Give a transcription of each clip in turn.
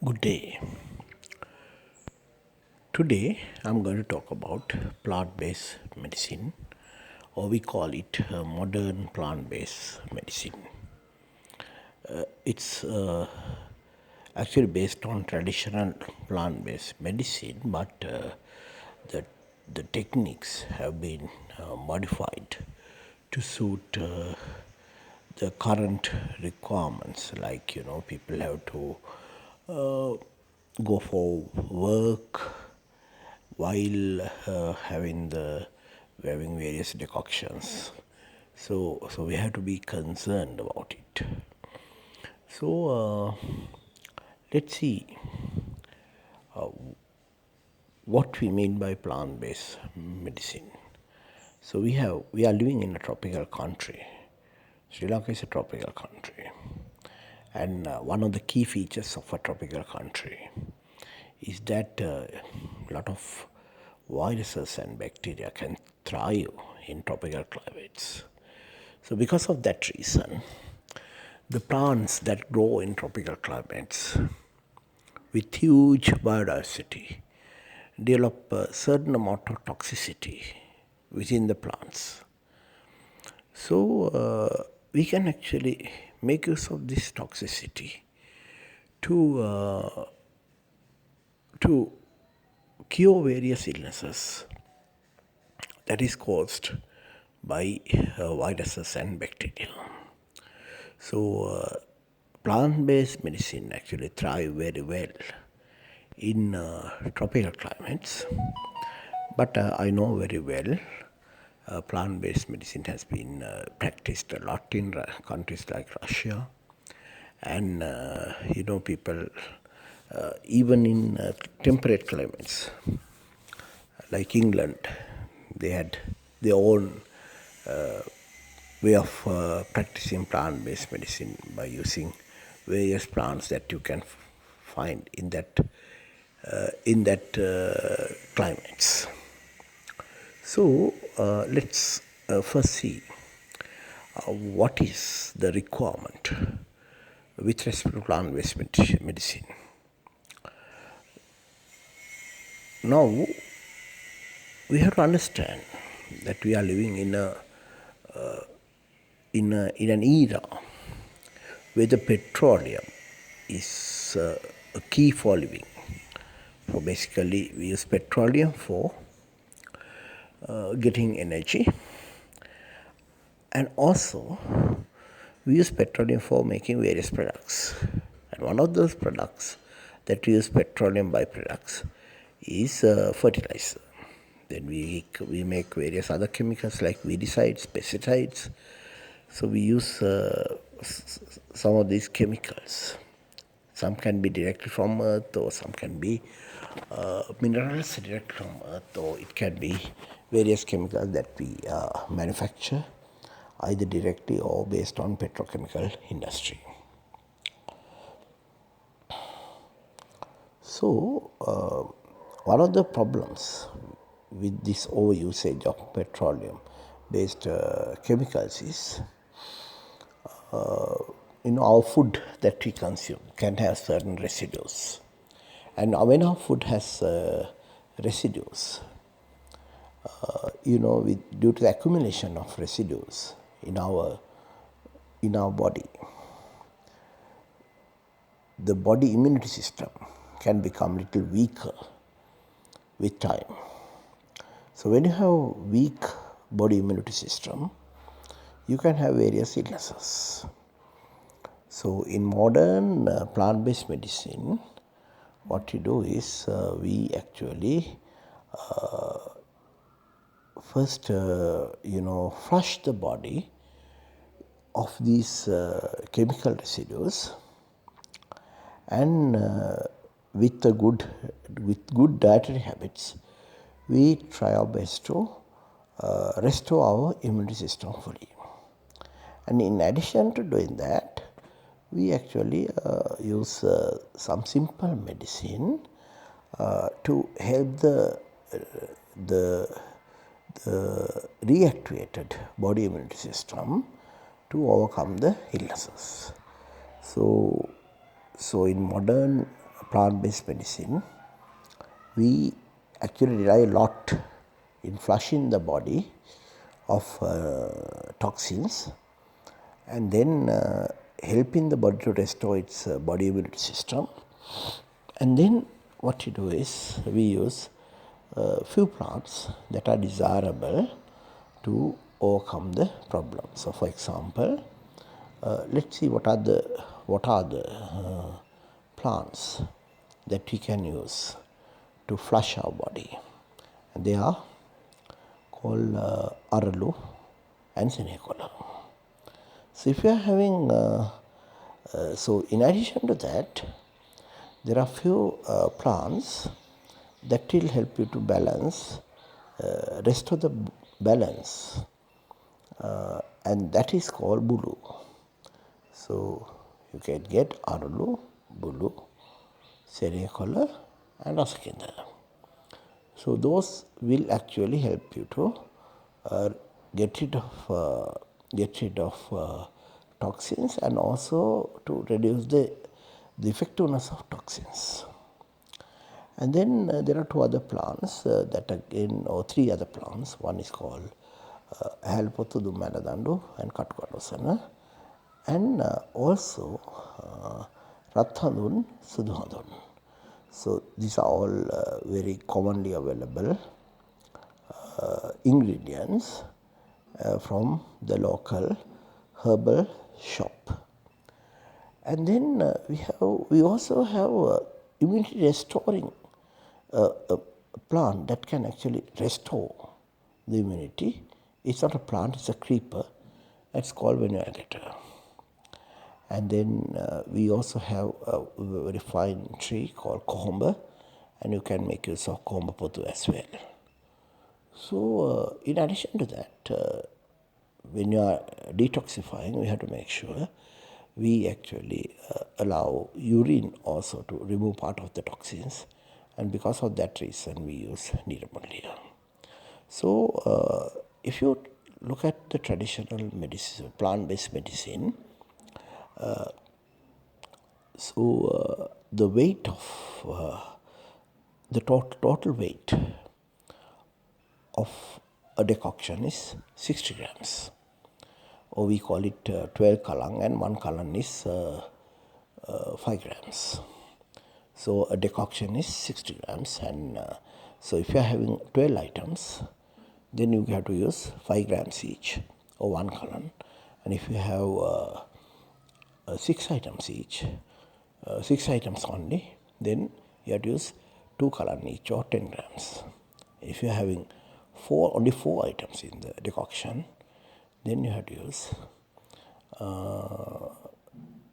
Good day. Today I'm going to talk about plant based medicine, or we call it modern plant based medicine. It's actually based on traditional plant based medicine, but the, the techniques have been modified to suit the current requirements, like people have to go for work while having various decoctions. So we have to be concerned about it. So let's see what we mean by plant-based medicine. So we are living in a tropical country. Sri Lanka is a tropical country, and one of the key features of a tropical country is that a lot of viruses and bacteria can thrive in tropical climates. So because of that reason, the plants that grow in tropical climates with huge biodiversity develop a certain amount of toxicity within the plants. So we can actually make use of this toxicity to cure various illnesses that is caused by viruses and bacteria. So plant-based medicine actually thrive very well in tropical climates. But I know very well plant-based medicine has been practiced a lot in countries like Russia, and people even in temperate climates like England, they had their own way of practicing plant-based medicine by using various plants that you can find in that climates. So let's first see what is the requirement with respect to plant-based medicine. Now we have to understand that we are living in an era where the petroleum is a key for living. So basically, we use petroleum for getting energy, and also we use petroleum for making various products. And one of those products that we use petroleum byproducts is fertilizer. Then we make various other chemicals like weedicides, pesticides. So we use some of these chemicals. Some can be directly from earth, or some can be minerals directly from earth, or it can be various chemicals that we manufacture either directly or based on petrochemical industry. So one of the problems with this overusage of petroleum based chemicals is our food that we consume can have certain residues, and when our food has residues, due to the accumulation of residues in our body, the body immunity system can become little weaker with time. So when you have weak body immunity system, you can have various illnesses. So in modern plant-based medicine, what we do is we actually first flush the body of these chemical residues, and with good dietary habits, we try our best to restore our immunity system fully. And in addition to doing that, we actually use some simple medicine to help the reactivated body immunity system to overcome the illnesses. So in modern plant-based medicine, we actually rely a lot in flushing the body of toxins and then helping the body to restore its body immunity system. And then what you do is we use few plants that are desirable to overcome the problem. So for example, let's see what are the plants that we can use to flush our body. And they are called Aralu and Senecola. So if you are having, so in addition to that, there are few plants that will help you to balance, restore the balance, and that is called Bulu. So you can get Aralu, Bulu, Senecola and Asakinda. So those will actually help you to get rid of toxins and also to reduce the effectiveness of toxins. And then there are two other plants that again, or three other plants. One is called Halpothu Dumaladandu and Katukadosana, and also Rathandun Sudhandun. So these are all very commonly available ingredients from the local herbal shop. And then we also have immunity restoring a plant that can actually restore the immunity. It's not a plant, it's a creeper. It's called Venuagata. And then we also have a very fine tree called Kohomba, and you can make use of Kohomba Pothu as well. So in addition to that, when you are detoxifying, we have to make sure we actually allow urine also to remove part of the toxins, and because of that reason we use Niramulia. So if you look at the traditional medicine, plant-based medicine, the weight of the total weight of a decoction is 60 grams, or we call it 12 kalang, and 1 kalang is 5 grams. So a decoction is 60 grams, and so if you are having 12 items, then you have to use 5 grams each, or 1 kalang. And if you have 6 items each, 6 items only, then you have to use 2 kalang each, or 10 grams. If you are having only 4 items in the decoction, then you have to use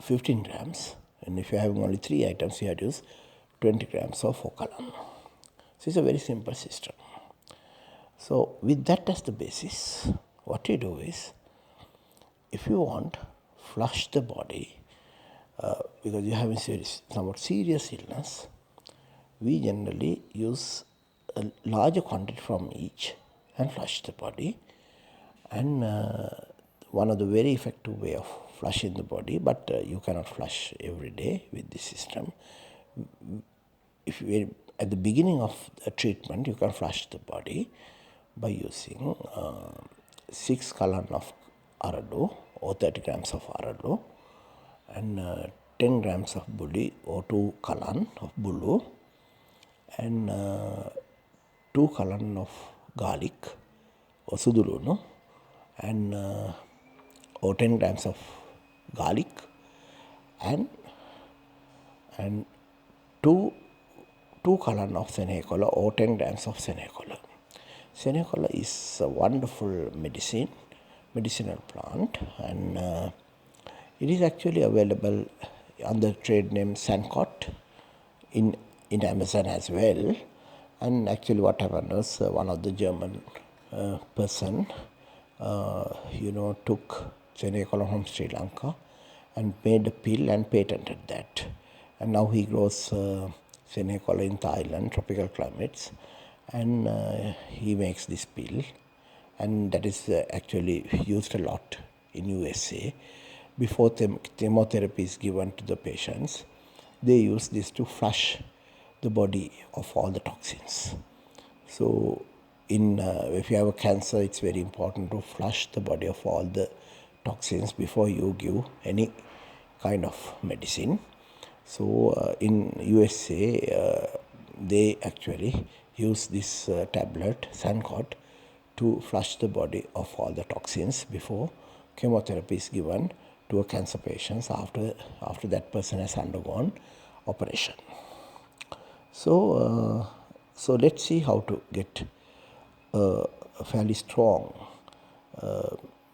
15 grams. And if you are having only 3 items, you have to use 20 grams of 4 kalang. So it's a very simple system. So with that as the basis, what you do is, if you want flush the body, because you have a somewhat serious illness, we generally use a larger quantity from each and flush the body. And one of the very effective way of flushing the body, but you cannot flush every day with this system. If you, at the beginning of the treatment, you can flush the body by using 6 kalang of Aradu, or 30 grams of Aradu, and 10 grams of Buli, or 2 kalang of Bulu, and 2 kalang of garlic, or Sudulunu, and or 10 grams of garlic, and 2 kalang of Senecola, or 10 grams of Senecola. Senecola is a wonderful medicinal plant, and it is actually available under trade name Sancot in Amazon as well. And actually what happened was one of the German person took Senecola from Sri Lanka and made a pill and patented that. And now he grows Senecola in Thailand, tropical climates, and he makes this pill, and that is actually used a lot in USA. Before chemotherapy is given to the patients, they use this to flush the body of all the toxins. So, if you have a cancer, it's very important to flush the body of all the toxins before you give any kind of medicine. So, in USA, they actually use this tablet, Sancot, to flush the body of all the toxins before chemotherapy is given to a cancer patient after that person has undergone operation. So let's see how to get a fairly strong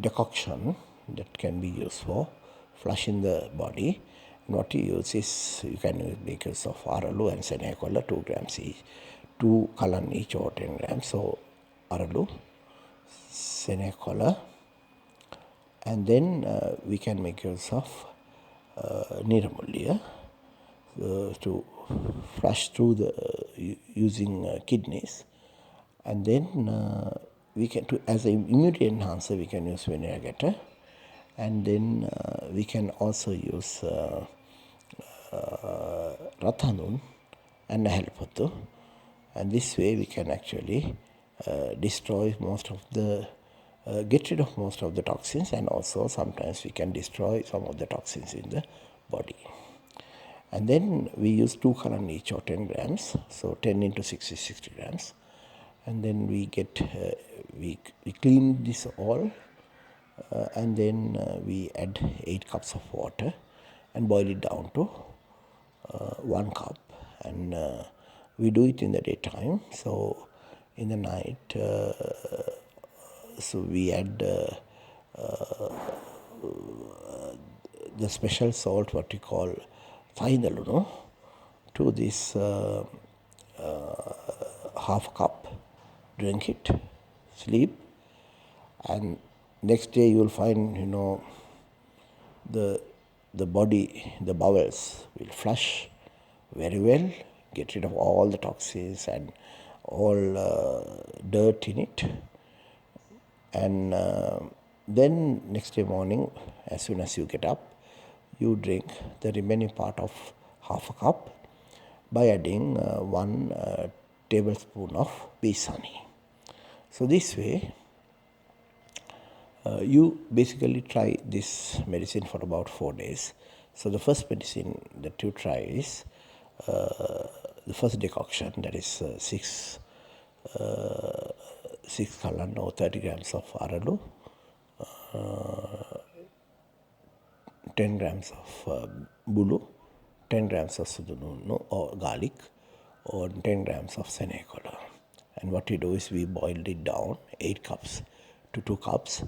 decoction that can be used for flushing the body. And what you use is, you can make use of Aralu and Senecola, 2 grams each, 2 Kalan each or 10 grams. So Aralu, Senecola, and then we can make use of Niramulya to flush through the using kidneys, and then we can, to as an immunity enhancer, we can use Vinayagata, and then we can also use Rathanun and Nahelpattu, and this way we can actually destroy most of the get rid of most of the toxins, and also sometimes we can destroy some of the toxins in the body. And then we use 2 Kalan each or 10 grams, so 10 into 6 is 60 grams. And then we get, we clean this all, and then we add 8 cups of water and boil it down to 1 cup. And we do it in the daytime. So in the night, so we add the special salt, what we call Thaindaluno, to this half cup. Drink it, sleep, and next day you will find, the body, the bowels will flush very well, get rid of all the toxins and all dirt in it. And then next day morning, as soon as you get up, you drink the remaining part of half a cup by adding 1 tablespoon of bees honey. So this way, you basically try this medicine for about 4 days. So the first medicine that you try is the first decoction, that is 6 Kalan or 30 grams of Aralu, 10 grams of Bulu, 10 grams of Sudununu or garlic, or 10 grams of Senecola. And what you do is, we boiled it down 8 cups to 2 cups,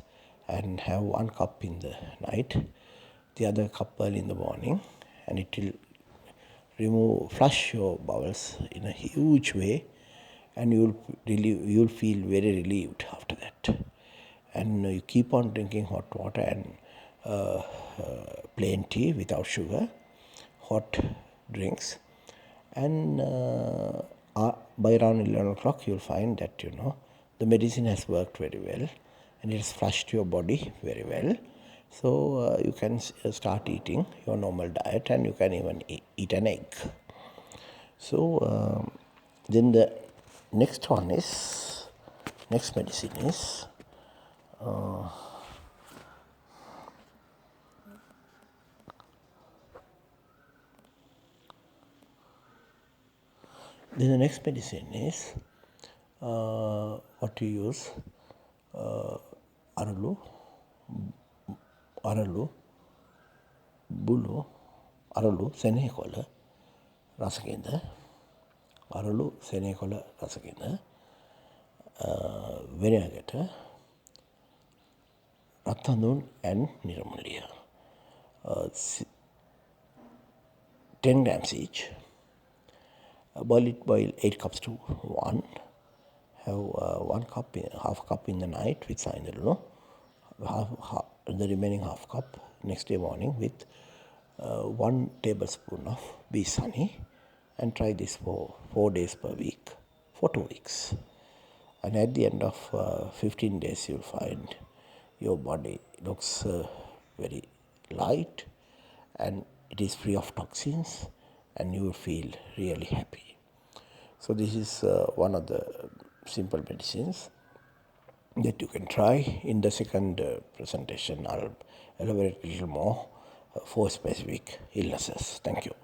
and have 1 cup in the night, the other cup early in the morning, and it will flush your bowels in a huge way, and you'll feel very relieved after that. And you keep on drinking hot water and plain tea without sugar, hot drinks, and by around 11 o'clock you'll find that the medicine has worked very well, and it has flushed your body very well. So you can start eating your normal diet, and you can even eat an egg. So then the next medicine is what you use, Aralu, Bulu, Aralu, Senecola, Rasakinda, Aralu, Senecola, Rasakinda, Vinayagata, Rathanun, and Niramulya. 10 grams each. Boil 8 cups to 1. Have 1 cup, half cup in the night with Saindalunu, the remaining half cup next day morning with 1 tablespoon of bees honey, and try this for 4 days per week for 2 weeks. And at the end of 15 days, you'll find your body looks very light, and it is free of toxins, and you will feel really happy. So this is one of the simple medicines that you can try. In the second presentation, I'll elaborate a little more for specific illnesses. Thank you.